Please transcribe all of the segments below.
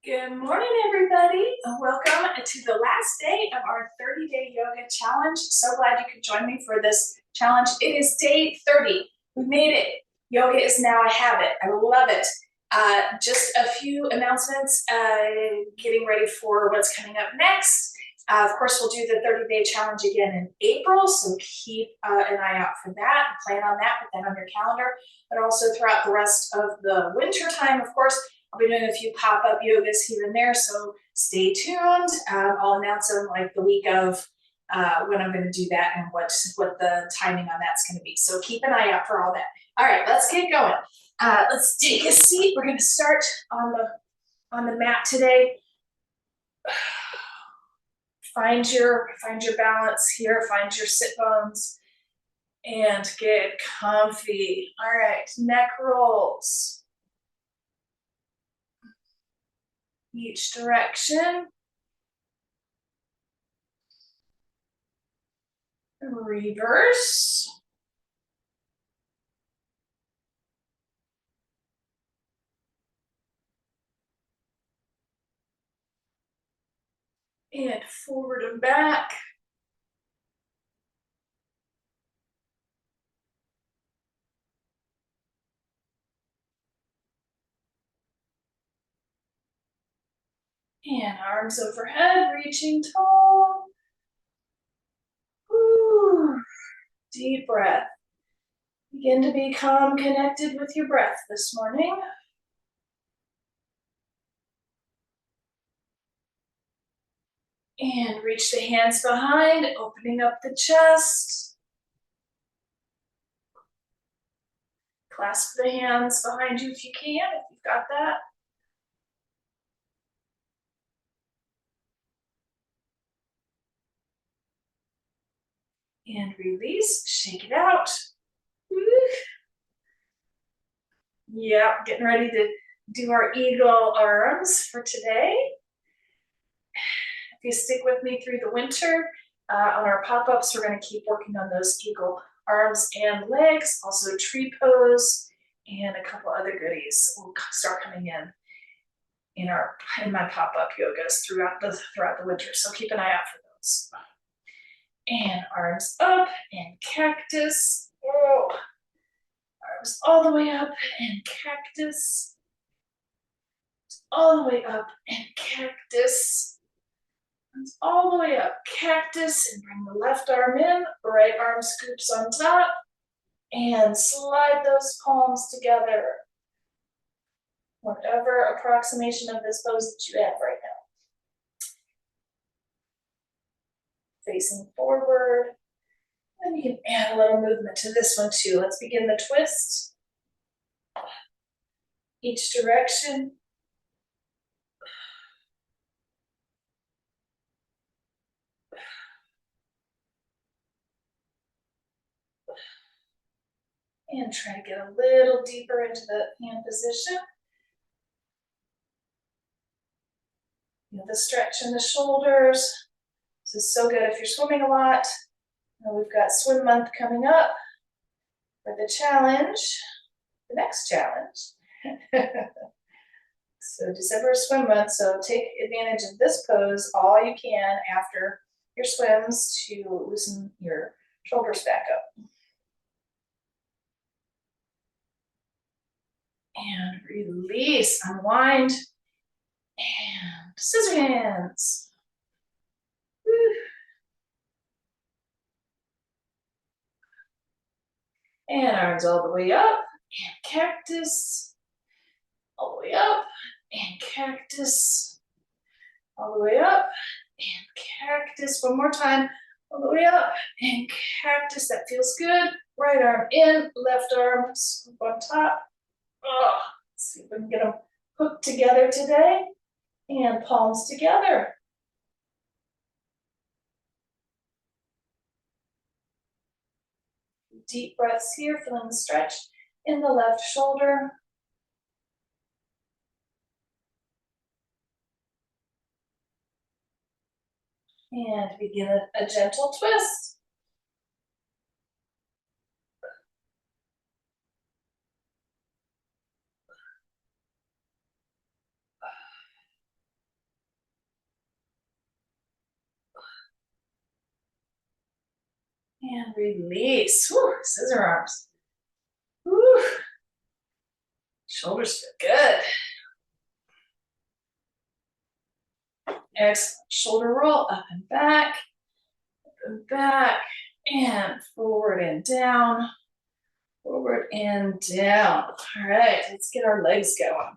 Good morning, everybody. Welcome to the last day of our 30-day yoga challenge. So glad you could join me for this challenge. It is day 30. We made it. Yoga is now a habit. I love it. Just a few announcements, getting ready for what's coming up next. Of course, we'll do the 30-day challenge again in April, so keep an eye out for that. Plan on that, put that on your calendar, but also throughout the rest of the winter time, of course, I'll be doing a few pop-up yogas here and there, so stay tuned. I'll announce them like the week of when I'm going to do that and what the timing on that's going to be. So keep an eye out for all that. All right, let's get going. Let's take a seat. We're going to start on the mat today. Find your balance here. Find your sit bones and get comfy. All right, neck rolls. Each direction. Reverse. And forward and back. And arms overhead, reaching tall. Ooh, deep breath. Begin to become connected with your breath this morning. And reach the hands behind, opening up the chest. Clasp the hands behind you if you can, if you've got that. And release, shake it out. Yeah, getting ready to do our eagle arms for today. If you stick with me through the winter, on our pop-ups, we're going to keep working on those eagle arms and legs, also tree pose, and a couple other goodies will start coming in my pop-up yogas throughout the winter. So keep an eye out for those. And arms up and cactus. Oh, arms all the way up and cactus. All the way up and cactus. Arms all the way up, cactus, and bring the left arm in, right arm scoops on top, and slide those palms together. Whatever approximation of this pose that you have right now. Facing forward. And you can add a little movement to this one too. Let's begin the twist. Each direction. And try to get a little deeper into the hand position. The stretch in the shoulders. This is so good if you're swimming a lot. We've got swim month coming up for the challenge, the next challenge. So December is swim month, so take advantage of this pose all you can after your swims to loosen your shoulders back up. And release, unwind, and scissor hands. Woo. And arms all the way up, and cactus, all the way up, and cactus, all the way up, and cactus. One more time, all the way up, and cactus. That feels good. Right arm in, left arm scoop on top. Oh, let's see if we can get them hooked together today, and palms together. Deep breaths here, feeling the stretch in the left shoulder. And begin a gentle twist. And release. Whew, scissor arms. Whew. Shoulders feel good. Excellent. Shoulder roll up and back, and forward and down, forward and down. All right, let's get our legs going.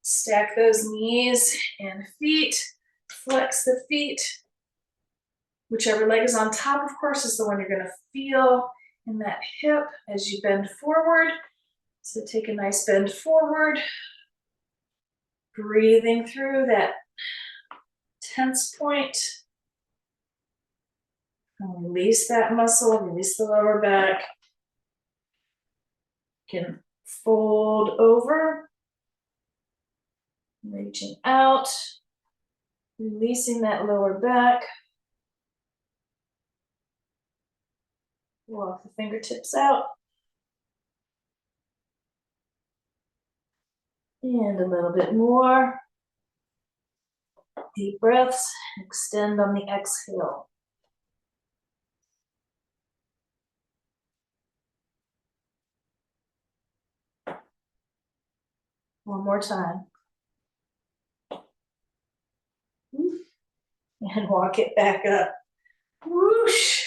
Stack those knees and feet, flex the feet. Whichever leg is on top, of course, is the one you're gonna feel in that hip as you bend forward. So take a nice bend forward, breathing through that tense point. And release that muscle, release the lower back. You can fold over, reaching out, releasing that lower back. Walk the fingertips out. And a little bit more. Deep breaths, extend on the exhale. One more time. And walk it back up. Whoosh.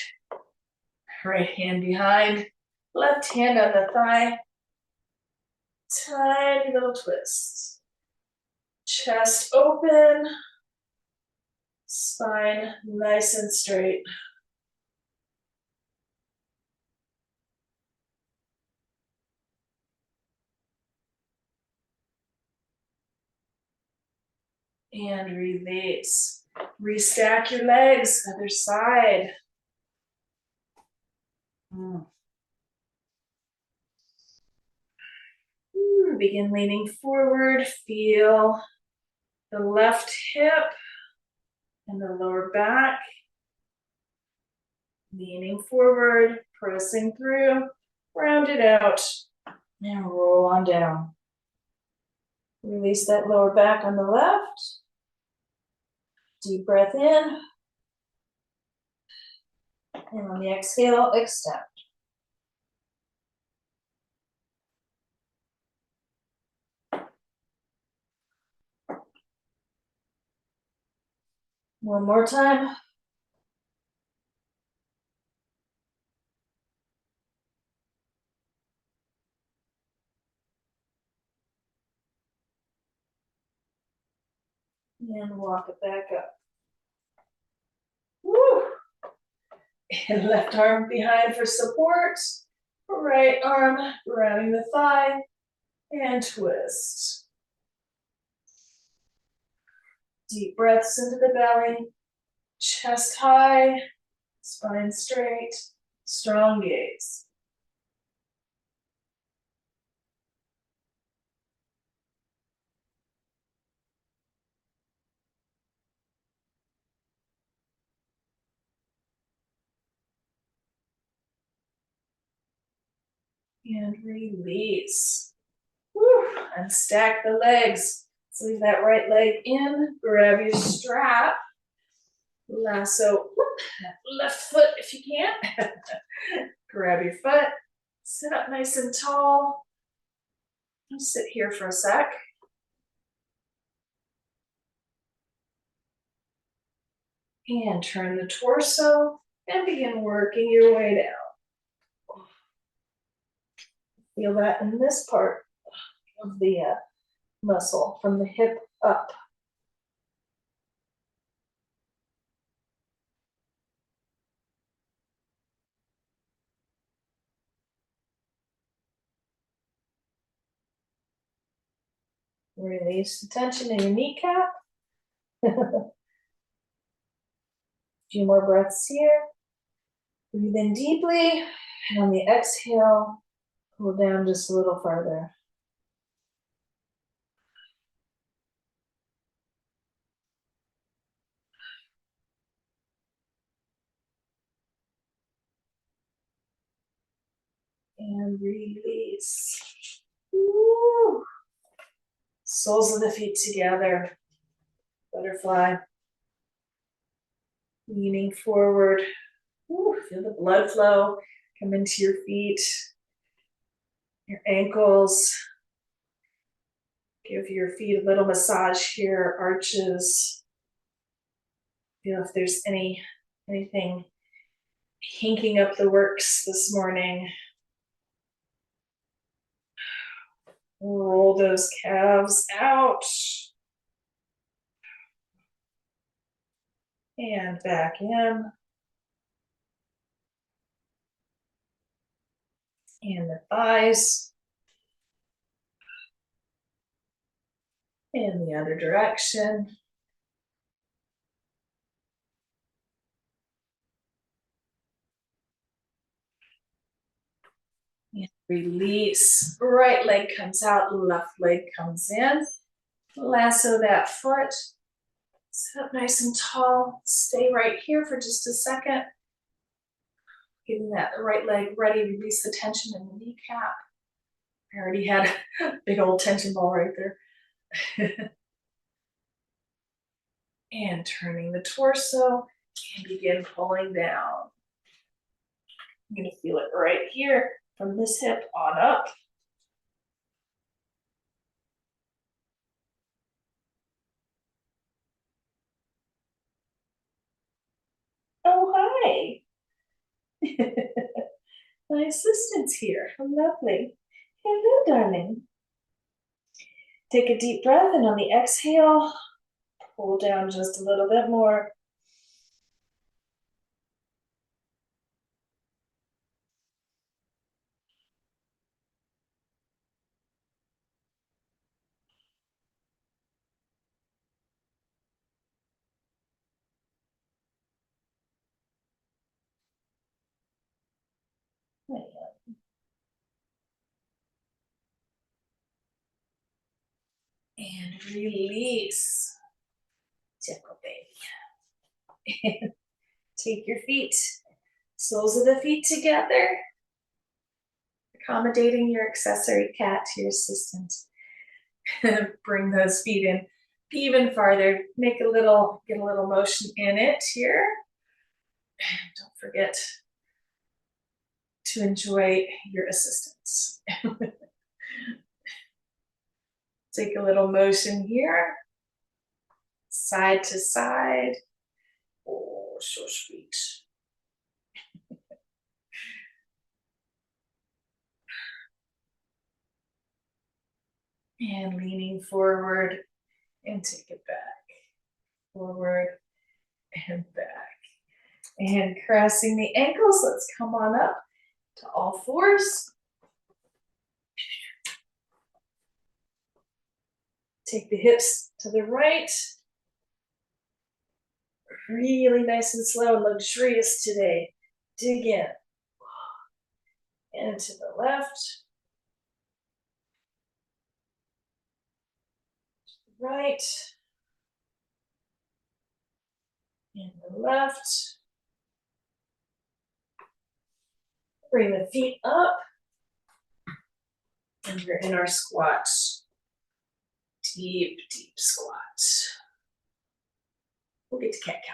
Right hand behind, left hand on the thigh. Tiny little twist. Chest open. Spine nice and straight. And release. Restack your legs, other side. Begin leaning forward. Feel the left hip and the lower back. Leaning forward, pressing through, round it out, and roll on down. Release that lower back on the left. Deep breath in. And on the exhale, extend. One more time. And walk it back up. Woo! And left arm behind for support. Right arm grabbing the thigh and twist. Deep breaths into the belly, chest high, spine straight, strong gaze. And release. Woo. And stack the legs. So leave that right leg in, grab your strap, lasso left foot if you can. Grab your foot, sit up nice and tall. I'll sit here for a sec. And turn the torso and begin working your way down. Feel that in this part of the muscle from the hip up. Release the tension in your kneecap. A few more breaths here. Breathe in deeply, and on the exhale, pull down just a little further. And release. Woo. Soles of the feet together. Butterfly. Leaning forward, Ooh, feel the blood flow come into your feet, your ankles. Give your feet a little massage here, arches. Feel if there's anything hinking up the works this morning. Roll those calves out. And back in. And the thighs. In the other direction. And release. Right leg comes out, left leg comes in. Lasso that foot. Sit up nice and tall. Stay right here for just a second. Getting that right leg ready, release the tension in the kneecap. I already had a big old tension ball right there. And turning the torso and begin pulling down. I'm gonna feel it right here from this hip on up. Oh, hi. My assistant's here. How lovely. Hello, darling. Take a deep breath, and on the exhale, pull down just a little bit more. And release. Gentle baby. Take your feet, soles of the feet together, accommodating your accessory cat to your assistant. Bring those feet in even farther. Get a little motion in it here. And don't forget to enjoy your assistance. Take a little motion here, side to side. Oh, so sweet. And leaning forward and take it back. Forward and back. And crossing the ankles, let's come on up to all fours. Take the hips to the right. Really nice and slow and luxurious today. Dig in. And to the left. Right. And the left. Bring the feet up. And we're in our squat. Deep, deep squat. We'll get to cat cow.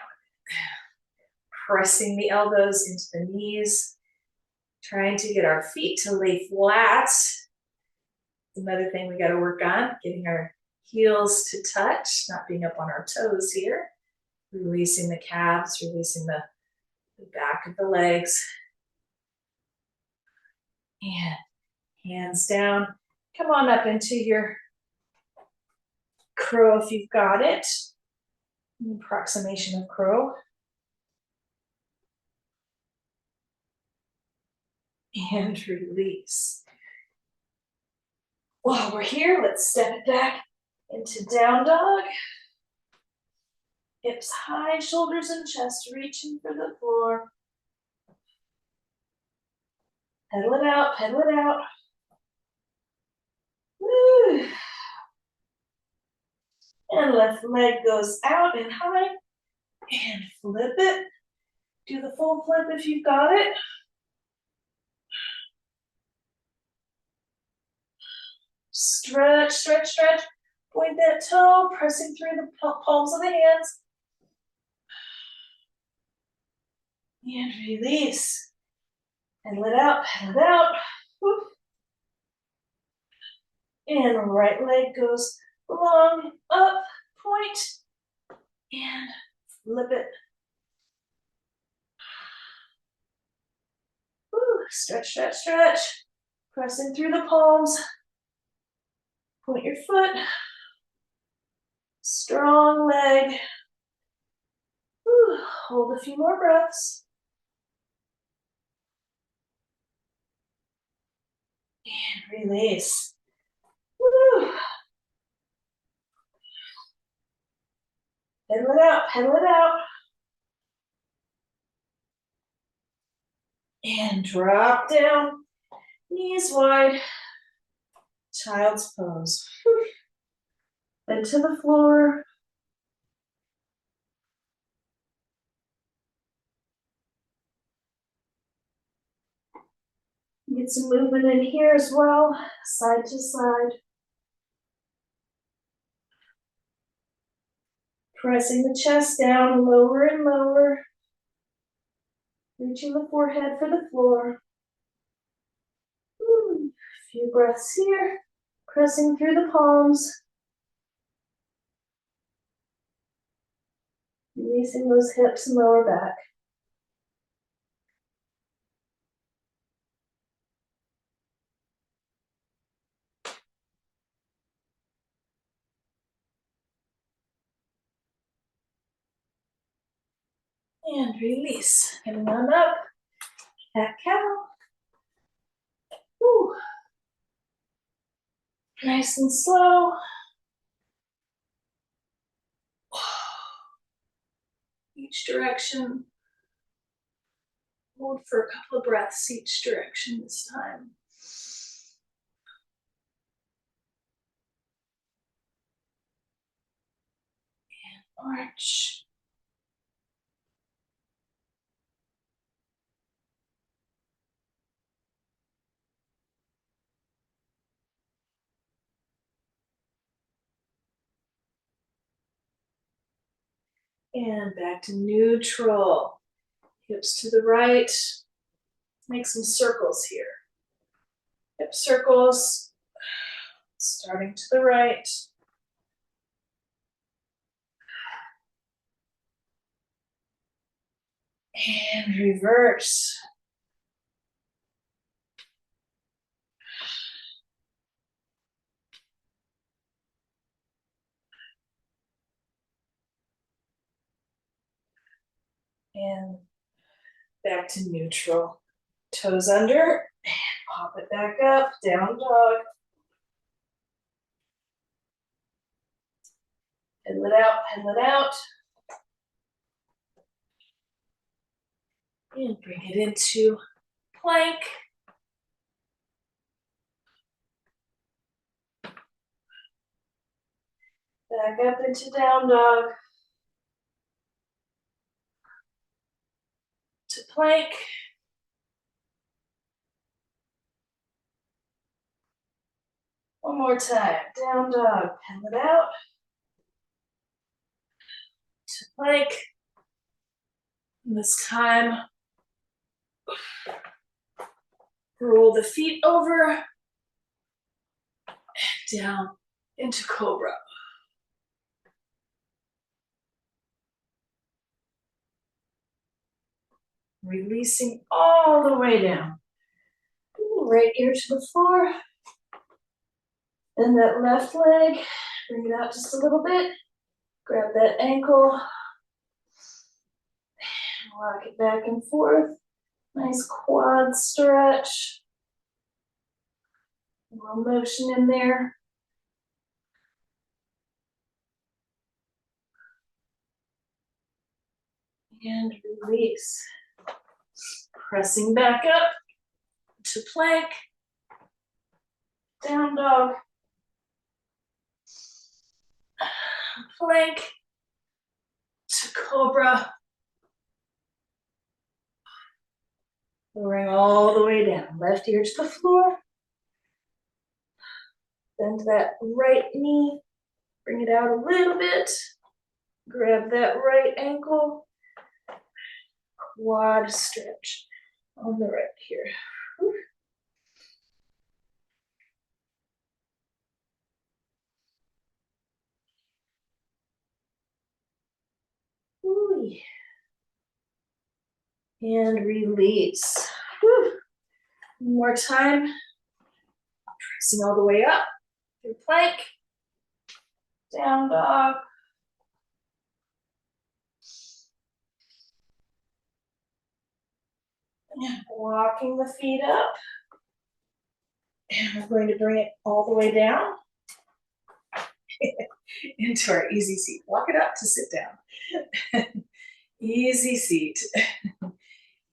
Pressing the elbows into the knees. Trying to get our feet to lay flat. Another thing we got to work on, getting our heels to touch, not being up on our toes here. Releasing the calves, releasing the back of the legs. And hands down. Come on up into your crow if you've got it. Approximation of crow. And release. While we're here, let's step it back into down dog. Hips high, shoulders and chest reaching for the floor. Pedal it out, pedal it out. Woo. And left leg goes out and high. And flip it. Do the full flip if you've got it. Stretch, stretch, stretch. Point that toe, pressing through the palms of the hands. And release. Pedal it out, pedal it out. Woo. And right leg goes long, up, point, and flip it. Woo. Stretch, stretch, stretch. Pressing through the palms. Point your foot. Strong leg. Woo. Hold a few more breaths. And release. Woo. Pedal it out, pedal it out. And drop down, knees wide, child's pose. Head to the floor. Get some movement in here as well, side to side. Pressing the chest down, lower and lower. Reaching the forehead for the floor. A few breaths here. Pressing through the palms. Releasing those hips and lower back. And release. Coming on up. Cat cow. Woo. Nice and slow. Each direction. Hold for a couple of breaths each direction this time. And arch. And back to neutral. Hips to the right. Make some circles here. Hip circles. Starting to the right. And reverse. And back to neutral. Toes under, and pop it back up, down dog. Pedal it out, pedal it out. And bring it into plank. Back up into down dog. To plank. One more time, down dog, pedal it out. To plank. And this time, roll the feet over. And down into cobra. Releasing all the way down. Right ear to the floor. Then that left leg, bring it out just a little bit. Grab that ankle. And rock it back and forth. Nice quad stretch. A little motion in there. And release. Pressing back up to plank. Down dog. Plank. To cobra. Lowering all the way down. Left ear to the floor. Bend that right knee. Bring it out a little bit. Grab that right ankle. quad stretch on the right here. Whew. Ooh. And release. Whew. One more time. Pressing all the way up through plank. Down dog. And walking the feet up. And we're going to bring it all the way down into our easy seat. Walk it up to sit down. Easy seat.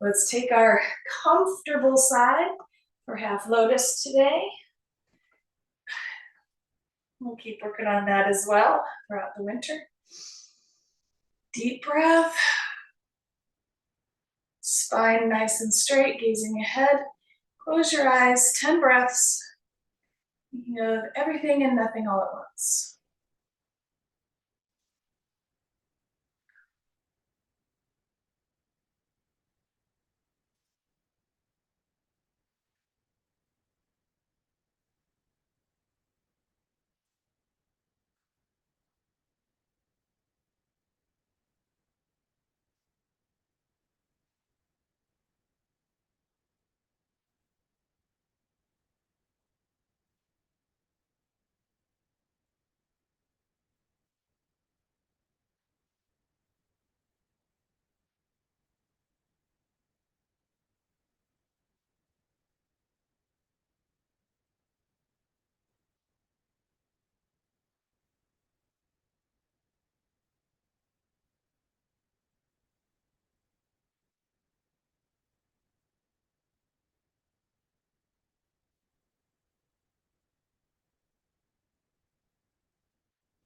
Let's take our comfortable side for half lotus today. We'll keep working on that as well throughout the winter. Deep breath. Spine nice and straight, gazing ahead. Close your eyes, 10 breaths. Thinking of everything and nothing all at once.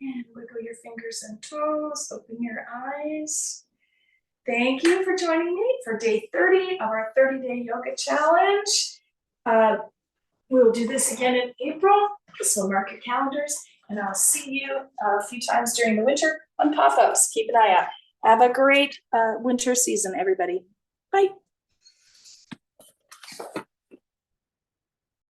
And wiggle your fingers and toes, open your eyes. Thank you for joining me for day 30 of our 30-day yoga challenge. We'll do this again in April, so mark your calendars, and I'll see you a few times during the winter on pop-ups. Keep an eye out. Have a great winter season, everybody. Bye.